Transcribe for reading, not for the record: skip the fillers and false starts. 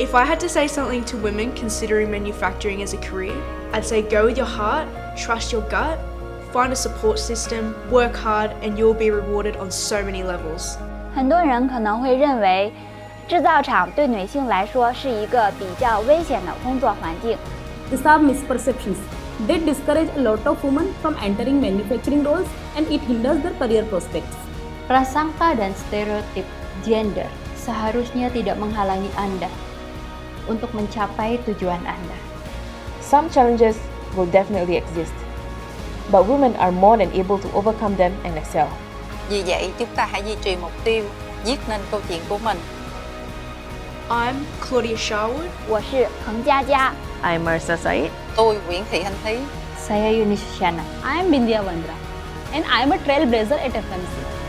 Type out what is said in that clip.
If I had to say something to women considering manufacturing as a career, I'd say go with your heart, trust your gut, find a support system, work hard, and you'll be rewarded on so many levels. 很多人可能会认为，制造厂对女性来说是一个比较危险的工作环境。These are misperceptions. They discourage a lot of women from entering manufacturing roles and it hinders their career prospects. Prasangka dan stereotip gender seharusnya tidak menghalangi Anda untuk mencapai tujuan Anda. Some challenges will definitely exist, but women are more than able to overcome them and excel. Vì vậy, chúng ta hãy duy trì mục tiêu, viết nên câu chuyện của mình. I'm Claudia Sharwood. 我是彭佳佳。 I'm Marissa Said. Tôi Nguyễn Thị Thanh Thí. Saya Yuni Susyana. I am Bindya Vandra and I am a trailblazer at FMC.